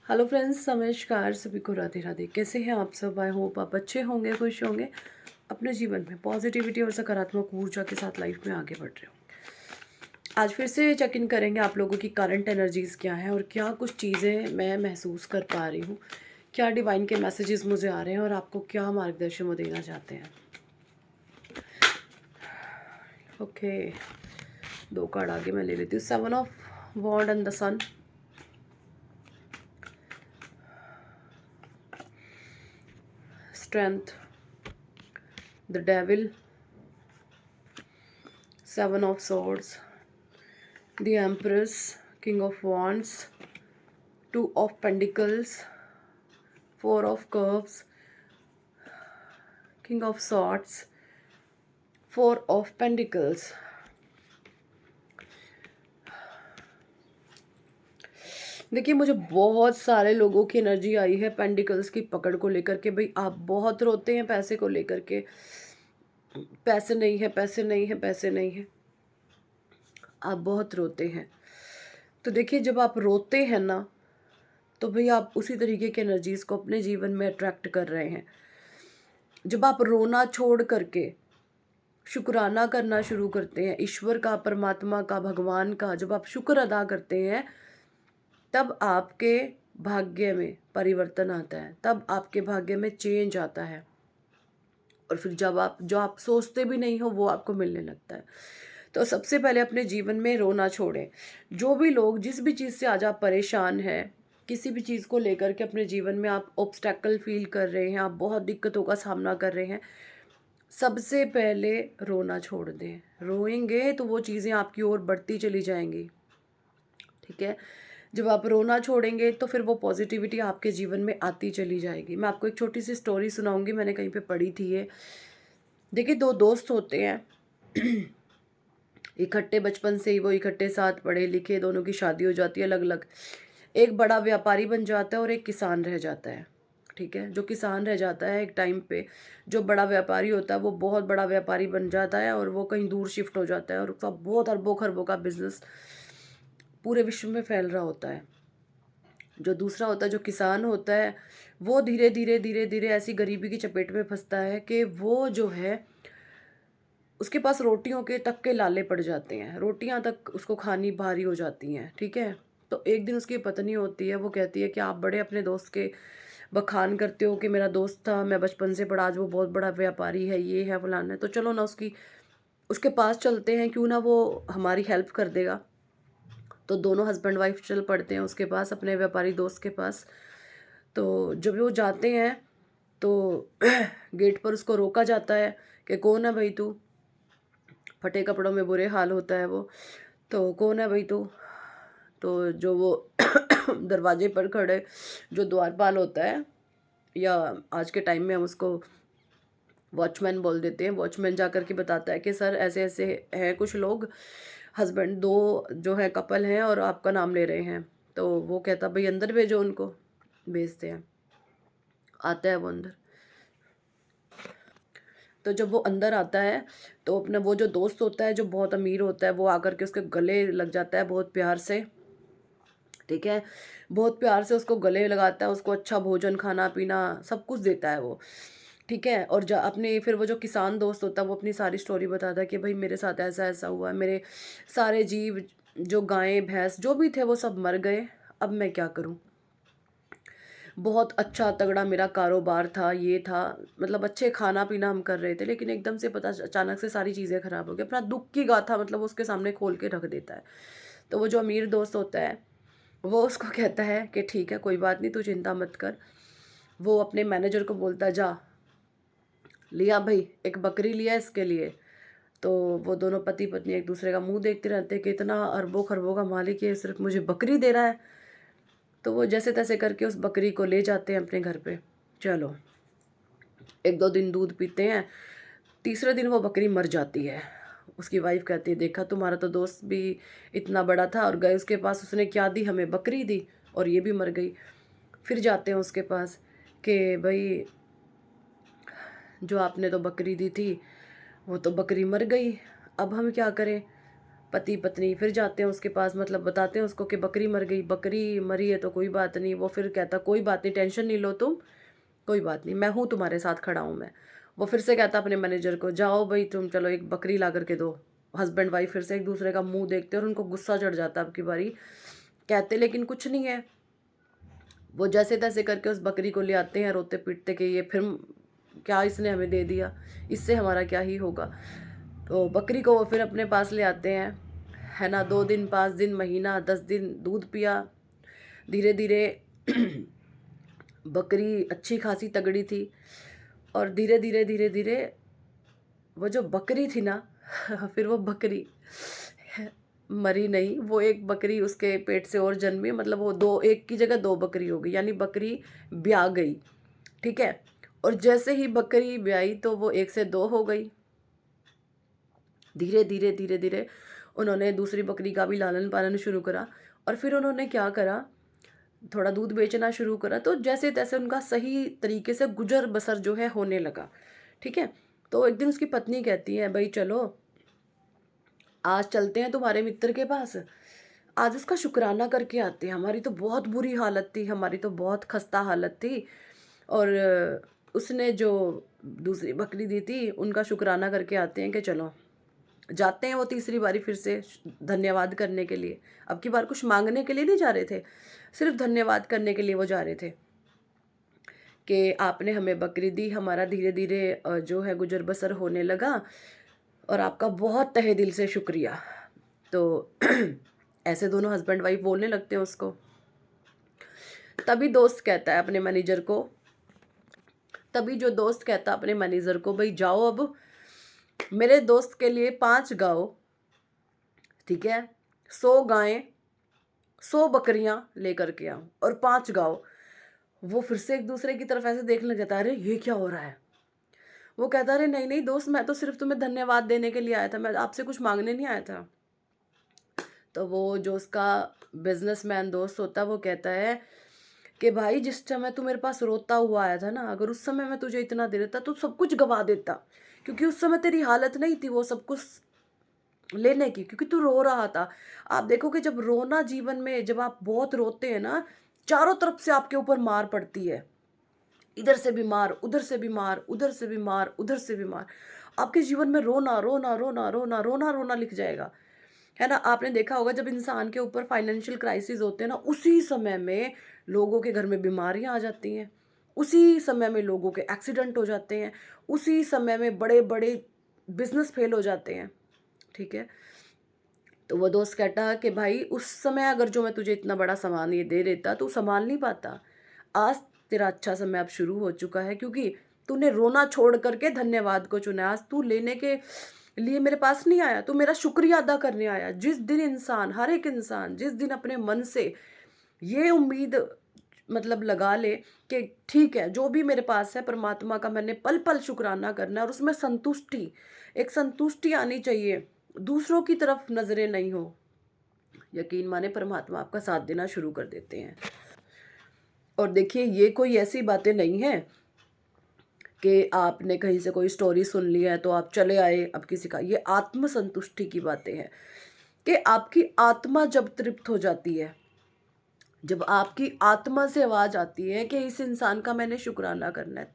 Hello friends, नमस्कार। सभी को राधे राधे। कैसे हैं आप सब? आई होप आप अच्छे होंगे, खुश होंगे, अपने जीवन में पॉजिटिविटी और सकारात्मक ऊर्जा के साथ लाइफ में आगे बढ़ रहे हो। आज फिर से चेक इन करेंगे आप लोगों की करंट एनर्जीज क्या है और क्या कुछ चीज़ें मैं महसूस कर पा रही हूँ, क्या डिवाइन के मैसेजेस मुझे आ रहे हैं और आपको क्या मार्गदर्शन वो देना चाहते हैं। ओके, दो कार्ड आगे मैं ले लेती हूँ। 7 of wands and the sun. Strength, the devil, 7 of swords, the empress, king of wands, 2 of pentacles, 4 of cups, king of swords, 4 of pentacles। देखिए, मुझे बहुत सारे लोगों की एनर्जी आई है पेंटिकल्स की पकड़ को लेकर के। भाई, आप बहुत रोते हैं पैसे को लेकर के, पैसे नहीं है, पैसे नहीं है, पैसे नहीं है, आप बहुत रोते हैं। तो देखिए, जब आप रोते हैं ना, तो भाई आप उसी तरीके की एनर्जीज को अपने जीवन में अट्रैक्ट कर रहे हैं। जब आप रोना छोड़ करके शुक्राना करना शुरू करते हैं, ईश्वर का, परमात्मा का, भगवान का, जब आप शुक्र अदा करते हैं, तब आपके भाग्य में परिवर्तन आता है, तब आपके भाग्य में चेंज आता है। और फिर जब आप जो आप सोचते भी नहीं हो वो आपको मिलने लगता है। तो सबसे पहले अपने जीवन में रोना छोड़ें। जो भी लोग जिस भी चीज़ से आज आप परेशान हैं, किसी भी चीज़ को लेकर के अपने जीवन में आप ऑब्स्टेकल फील कर रहे हैं, आप बहुत दिक्कतों का सामना कर रहे हैं, सबसे पहले रोना छोड़ दें। रोएंगे तो वो चीज़ें आपकी ओर बढ़ती चली जाएंगी। ठीक है? जब आप रोना छोड़ेंगे तो फिर वो पॉजिटिविटी आपके जीवन में आती चली जाएगी। मैं आपको एक छोटी सी स्टोरी सुनाऊंगी, मैंने कहीं पे पढ़ी थी ये। देखिए, दो दोस्त होते हैं इकट्ठे, बचपन से ही वो इकट्ठे साथ पढ़े लिखे, दोनों की शादी हो जाती है अलग अलग। एक बड़ा व्यापारी बन जाता है और एक किसान रह जाता है। ठीक है? जो किसान रह जाता है एक टाइम पे, जो बड़ा व्यापारी होता है वो बहुत बड़ा व्यापारी बन जाता है और वो कहीं दूर शिफ्ट हो जाता है और उसका बहुत अरबों खरबों का बिजनेस पूरे विश्व में फैल रहा होता है। जो दूसरा होता है, जो किसान होता है, वो धीरे धीरे धीरे धीरे ऐसी गरीबी की चपेट में फंसता है कि वो जो है, उसके पास रोटियों के तक के लाले पड़ जाते हैं, रोटियां तक उसको खानी भारी हो जाती हैं। ठीक है? तो एक दिन उसकी पत्नी होती है, वो कहती है कि आप बड़े अपने दोस्त के बखान करते हो कि मेरा दोस्त था, मैं बचपन से पढ़ा, आज वो बहुत बड़ा व्यापारी है, ये है, फलाना है, तो चलो ना उसके पास चलते हैं, क्यों ना वो हमारी हेल्प कर देगा। तो दोनों हस्बैंड वाइफ चल पड़ते हैं उसके पास, अपने व्यापारी दोस्त के पास। तो जब वो जाते हैं तो गेट पर उसको रोका जाता है कि कौन है भाई तू? फटे कपड़ों में बुरे हाल होता है वो। तो कौन है भाई तू? तो जो वो दरवाजे पर खड़े जो द्वारपाल होता है, या आज के टाइम में हम उसको वॉचमैन बोल देते हैं, वॉचमैन जाकर के बताता है कि सर ऐसे ऐसे हैं कुछ लोग, हस्बैंड दो जो है कपल हैं और आपका नाम ले रहे हैं। तो वो कहता भाई अंदर भेजो उनको। भेजते हैं, आता है वो अंदर। तो जब वो अंदर आता है तो अपना वो जो दोस्त होता है जो बहुत अमीर होता है, वो आकर के उसके गले लग जाता है बहुत प्यार से। ठीक है? बहुत प्यार से उसको गले लगाता है, उसको अच्छा भोजन, खाना-पीना सब कुछ देता है वो। ठीक है? और ज अपने फिर वो जो किसान दोस्त होता है वो अपनी सारी स्टोरी बताता है कि भई मेरे साथ ऐसा-ऐसा हुआ है, मेरे सारे जीव जो गाय, भैंस जो भी थे वो सब मर गए, अब मैं क्या करूँ? बहुत अच्छा तगड़ा मेरा कारोबार था, ये था, मतलब अच्छे खाना-पीना हम कर रहे थे, लेकिन एकदम से पता अचानक से सारी चीज़ें खराब हो गई। अपना दुःख की गाथा मतलब उसके सामने खोल के रख देता है। तो वो जो अमीर दोस्त होता है, वो उसको कहता है कि ठीक है, कोई बात नहीं, तू चिंता मत कर। वो अपने मैनेजर को बोलता है, जा लिया भई, एक बकरी लिया इसके लिए। तो वो दोनों पति-पत्नी एक-दूसरे का मुँह देखते रहते हैं कि इतना अरबों-खरबों का मालिक है, सिर्फ़ मुझे बकरी दे रहा है। तो वो जैसे-तैसे करके उस बकरी को ले जाते हैं अपने घर पे। चलो, 1-2 दिन दूध पीते हैं, तीसरे दिन वो बकरी मर जाती है। उसकी वाइफ़ कहती है, देखा तुम्हारा तो दोस्त भी इतना बड़ा था और गए उसके पास, उसने क्या दी हमें? बकरी दी और ये भी मर गई। फिर जाते हैं उसके पास कि भई जो आपने तो बकरी दी थी, वो तो बकरी मर गई, अब हम क्या करें? पति पत्नी फिर जाते हैं उसके पास, मतलब बताते हैं उसको कि बकरी मर गई, बकरी मरी है तो कोई बात नहीं। वो फिर कहता कोई बात नहीं, टेंशन नहीं लो तुम, कोई बात नहीं, मैं हूँ तुम्हारे साथ, खड़ा हूँ मैं। वो फिर से कहता अपने मैनेजर को, जाओ भाई तुम, चलो एक बकरी ला करके दो। हस्बैंड वाइफ फिर से एक दूसरे का मुंह देखते हैं और उनको गुस्सा चढ़ जाता है अब की बारी। कहते लेकिन कुछ नहीं है। वो जैसे तैसे करके उस बकरी को ले आते हैं रोते पीटते कि ये फिर क्या इसने हमें दे दिया, इससे हमारा क्या ही होगा। तो बकरी को वो फिर अपने पास ले आते हैं, है ना। 2 दिन, 5 दिन, महीना, 10 दिन दूध पिया। धीरे धीरे बकरी अच्छी खासी तगड़ी थी। और धीरे धीरे वो जो बकरी थी ना फिर वो बकरी मरी नहीं, वो एक बकरी उसके पेट से और जन्मी, मतलब वो दो, एक की जगह 2 बकरी हो गई, यानी बकरी ब्याह गई। ठीक है। और जैसे ही बकरी ब्याई तो वो 1 से 2 हो गई। धीरे धीरे धीरे धीरे उन्होंने दूसरी बकरी का भी लालन पालन शुरू करा। और फिर उन्होंने क्या करा, थोड़ा दूध बेचना शुरू करा, तो जैसे तैसे उनका सही तरीके से गुजर बसर जो है होने लगा। ठीक है। तो एक दिन उसकी पत्नी कहती है, भाई चलो आज चलते हैं तुम्हारे मित्र के पास, आज उसका शुक्राना करके आते हैं, हमारी तो बहुत बुरी हालत थी, हमारी तो बहुत खस्ता हालत थी। और उसने जो दूसरी बकरी दी थी उनका शुक्राना करके आते हैं, कि चलो जाते हैं। वो तीसरी बारी फिर से धन्यवाद करने के लिए, अब की बार कुछ मांगने के लिए नहीं जा रहे थे, सिर्फ धन्यवाद करने के लिए वो जा रहे थे कि आपने हमें बकरी दी, हमारा धीरे धीरे जो है गुजर बसर होने लगा, और आपका बहुत तहे दिल से शुक्रिया। तो ऐसे दोनों हस्बैंड वाइफ बोलने लगते हैं उसको। तभी दोस्त कहता है अपने मैनेजर को, तभी जो दोस्त कहता है अपने मैनेजर को, भाई जाओ अब मेरे दोस्त के लिए 5 गाय, ठीक है, 100 गायें, 100 बकरियां लेकर के आओ और 5 गाँव। वो फिर से एक दूसरे की तरफ ऐसे देखने लग जाता है, अरे ये क्या हो रहा है। वो कहता है, अरे नहीं नहीं दोस्त, मैं तो सिर्फ तुम्हें धन्यवाद देने के लिए आया था, मैं आपसे कुछ मांगने नहीं आया था। तो वो जो उसका बिजनेसमैन दोस्त होता है वो कहता है कि भाई जिस समय तू मेरे पास रोता हुआ आया था ना, अगर उस समय मैं तुझे इतना दे देता तो सब कुछ गवा देता, क्योंकि उस समय तेरी हालत नहीं थी वो सब कुछ लेने की, क्योंकि तू रो रहा था। आप देखोगे जब रोना जीवन में, जब आप बहुत रोते हैं ना, चारों तरफ से आपके ऊपर मार पड़ती है, इधर से बीमार, उधर से बीमार, उधर से बीमार, उधर से बीमार। आपके जीवन में रोना रोना रोना रोना रोना रोना लिख जाएगा, है ना। आपने देखा होगा जब इंसान के ऊपर फाइनेंशियल क्राइसिस होते हैं ना, उसी समय में लोगों के घर में बीमारियां आ जाती हैं, उसी समय में लोगों के एक्सीडेंट हो जाते हैं, उसी समय में बड़े बड़े बिजनेस फेल हो जाते हैं। ठीक है। तो वो दोस्त कहता है कि भाई उस समय अगर जो मैं तुझे इतना बड़ा सामान ये दे देता तो संभाल नहीं पाता। आज तेरा अच्छा समय अब शुरू हो चुका है, क्योंकि तूने रोना छोड़ करके धन्यवाद को चुना। आज तू लेने के लिए मेरे पास नहीं आया, तू मेरा शुक्रिया अदा करने आया। जिस दिन इंसान, हर एक इंसान जिस दिन अपने मन से ये उम्मीद मतलब लगा ले कि ठीक है जो भी मेरे पास है परमात्मा का, मैंने पल पल शुक्राना करना है, और उसमें संतुष्टि, एक संतुष्टि आनी चाहिए, दूसरों की तरफ नजरें नहीं हो, यकीन माने परमात्मा आपका साथ देना शुरू कर देते हैं। और देखिए ये कोई ऐसी बातें नहीं है कि आपने कहीं से कोई स्टोरी सुन लिया है तो आप चले आए अब किसी का, ये आत्म संतुष्टि की बातें हैं कि आपकी आत्मा जब तृप्त हो जाती है, जब आपकी आत्मा से आवाज आती है कि इस इंसान का मैंने शुक्राना करना है,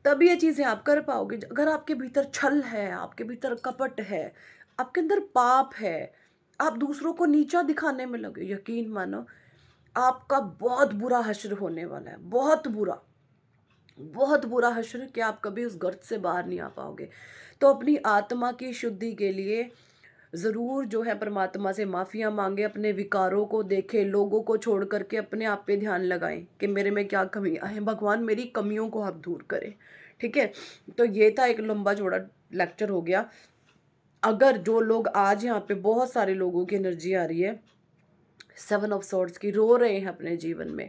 तब ये चीजें आप कर पाओगे। अगर आपके भीतर छल है, आपके भीतर कपट है, आपके अंदर पाप है, आप दूसरों को नीचा दिखाने में लगे, यकीन मानो आपका बहुत बुरा हश्र होने वाला है, बहुत बुरा, बहुत बुरा हश्र, कि आप कभी उस गर्त से बाहर नहीं आ पाओगे। तो अपनी आत्मा की शुद्धि के लिए ज़रूर जो है परमात्मा से माफ़ियाँ मांगे, अपने विकारों को देखें, लोगों को छोड़ करके अपने आप पे ध्यान लगाएं कि मेरे में क्या कमियां हैं, भगवान मेरी कमियों को आप दूर करें। ठीक है। तो ये था एक लंबा चौड़ा लेक्चर हो गया। अगर जो लोग आज यहाँ पे, बहुत सारे लोगों की एनर्जी आ रही है 7 ऑफ सॉर्ड्स की, रो रहे हैं अपने जीवन में,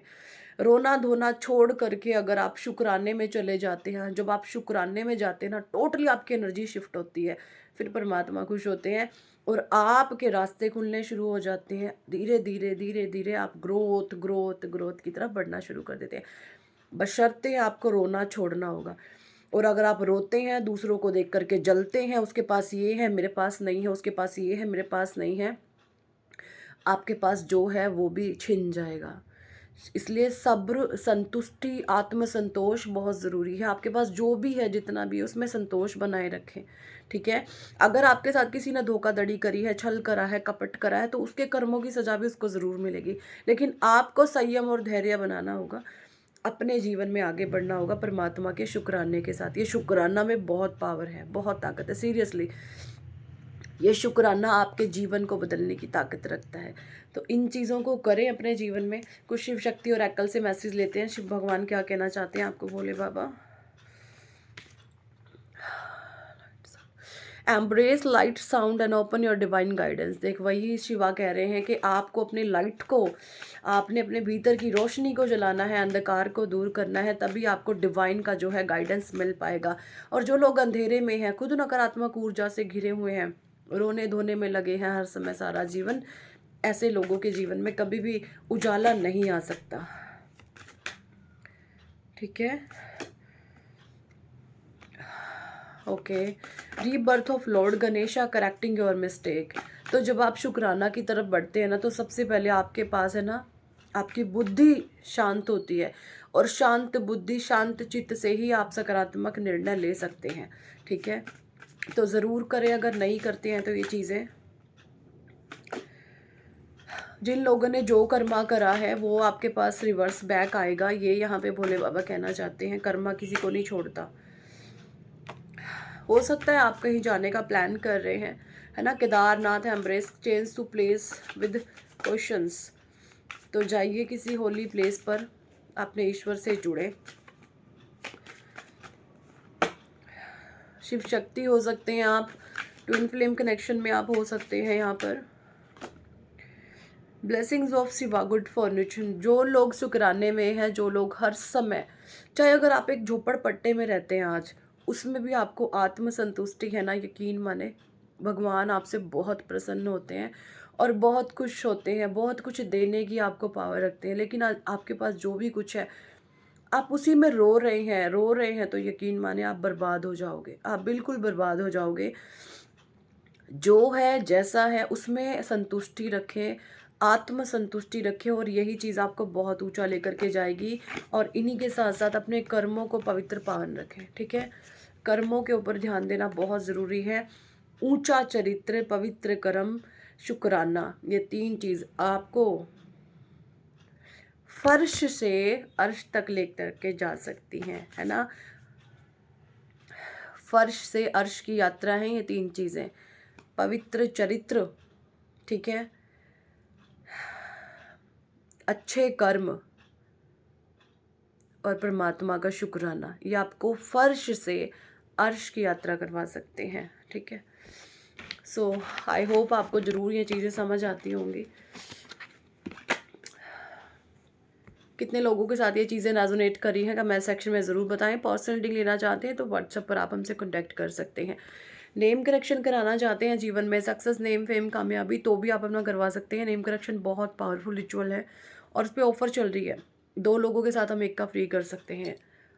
रोना धोना छोड़ करके अगर आप शुक्राने में चले जाते हैं, जब आप शुक्राने में जाते हैं ना, टोटली आपकी एनर्जी शिफ्ट होती है, फिर परमात्मा खुश होते हैं और आपके रास्ते खुलने शुरू हो जाते हैं। धीरे धीरे धीरे धीरे आप ग्रोथ ग्रोथ ग्रोथ की तरफ बढ़ना शुरू कर देते हैं, बशर्ते आपको रोना छोड़ना होगा। और अगर आप रोते हैं, दूसरों को देख कर के जलते हैं, उसके पास ये है मेरे पास नहीं है, उसके पास ये है मेरे पास नहीं है, आपके पास जो है वो भी छिन जाएगा। इसलिए सब्र, संतुष्टि, आत्मसंतोष बहुत ज़रूरी है। आपके पास जो भी है, जितना भी है, उसमें संतोष बनाए रखें, ठीक है? अगर आपके साथ किसी ने धोखाधड़ी करी है, छल करा है, कपट करा है, तो उसके कर्मों की सज़ा भी उसको ज़रूर मिलेगी। लेकिन आपको संयम और धैर्य बनाना होगा, अपने जीवन में आगे बढ़ना होगा परमात्मा के शुक्राने के साथ। ये शुक्राना में बहुत पावर है, बहुत ताकत है, सीरियसली। ये शुक्राना आपके जीवन को बदलने की ताकत रखता है। तो इन चीज़ों को करें अपने जीवन में। कुछ शिव शक्ति और एकल से मैसेज लेते हैं। शिव भगवान क्या कहना चाहते हैं आपको, Bhole Baba? Embrace light sound and open your divine guidance. देख, वही शिवा कह रहे हैं कि आपको अपनी लाइट को, आपने अपने भीतर की रोशनी को जलाना है, अंधकार को दूर करना है, तभी आपको डिवाइन का जो है गाइडेंस मिल पाएगा। और जो लोग अंधेरे में हैं, खुद नकारात्मक ऊर्जा से घिरे हुए हैं, रोने धोने में लगे हैं हर समय सारा जीवन, ऐसे लोगों के जीवन में कभी भी उजाला नहीं आ सकता, ठीक है? Okay. Rebirth of Lord Ganesha correcting your mistake. तो जब आप शुक्राना की तरफ बढ़ते हैं ना, तो सबसे पहले आपके पास है ना, आपकी बुद्धि शांत होती है, और शांत बुद्धि, शांत चित्त से ही आप सकारात्मक निर्णय ले सकते हैं, ठीक है? तो ज़रूर करें, अगर नहीं करते हैं तो ये चीज़ें। जिन लोगों ने जो कर्मा करा है वो आपके पास रिवर्स बैक आएगा, ये यहाँ पे भोले बाबा कहना चाहते हैं। कर्मा किसी को नहीं छोड़ता। हो सकता है आप कहीं जाने का प्लान कर रहे हैं, है ना? Kedarnath, embrace change to place with questions. तो जाइए किसी होली प्लेस पर, अपने ईश्वर से जुड़े। शिव शक्ति हो सकते हैं आप, ट्विन फ्लेम कनेक्शन में आप हो सकते हैं यहाँ पर। Blessings of Shiva good Fortune. जो लोग शुक्राने में हैं, जो लोग हर समय, चाहे अगर आप एक झोपड़पट्टे में रहते हैं आज, उसमें भी आपको आत्म संतुष्टि है ना, यकीन माने भगवान आपसे बहुत प्रसन्न होते हैं और बहुत खुश होते हैं, बहुत कुछ देने की आपको पावर रखते हैं। लेकिन आज आपके पास जो भी कुछ है, आप उसी में रो रहे हैं, तो यकीन माने आप बर्बाद हो जाओगे, आप बिल्कुल बर्बाद हो जाओगे। जो है, जैसा है, उसमें संतुष्टि रखें, आत्म संतुष्टि रखें, और यही चीज़ आपको बहुत ऊंचा लेकर के जाएगी। और इन्हीं के साथ साथ अपने कर्मों को पवित्र पावन रखें, ठीक है? कर्मों के ऊपर ध्यान देना बहुत ज़रूरी है। ऊंचा चरित्र, पवित्र कर्म, शुक्राना, ये 3 चीज़ आपको फर्श से अर्श तक लेकर के जा सकती हैं, है ना? फर्श से अर्श की यात्रा है ये 3 चीज़ें। पवित्र चरित्र, ठीक है, अच्छे कर्म और परमात्मा का शुक्राना, ये आपको फर्श से अर्श की यात्रा करवा सकते हैं, ठीक है? सो आई होप आपको ज़रूर ये चीज़ें समझ आती होंगी। कितने लोगों के साथ ये चीज़ें रेजोनेट करी हैं, कमेंट सेक्शन में ज़रूर बताएं। पर्सनल रीडिंग लेना चाहते हैं तो व्हाट्सएप पर आप हमसे कॉन्टैक्ट कर सकते हैं। नेम करेक्शन कराना चाहते हैं जीवन में सक्सेस, नेम, फेम, कामयाबी, तो भी आप अपना करवा सकते हैं। नेम करेक्शन बहुत पावरफुल रिचुअल है और उस पर ऑफर चल रही है। 2 लोगों के साथ हम 1 का फ्री कर सकते हैं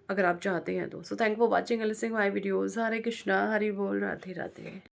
अगर आप चाहते हैं तो। So thank for watching and listening my videos. Hare Krishna, Hari बोल, राधे राधे।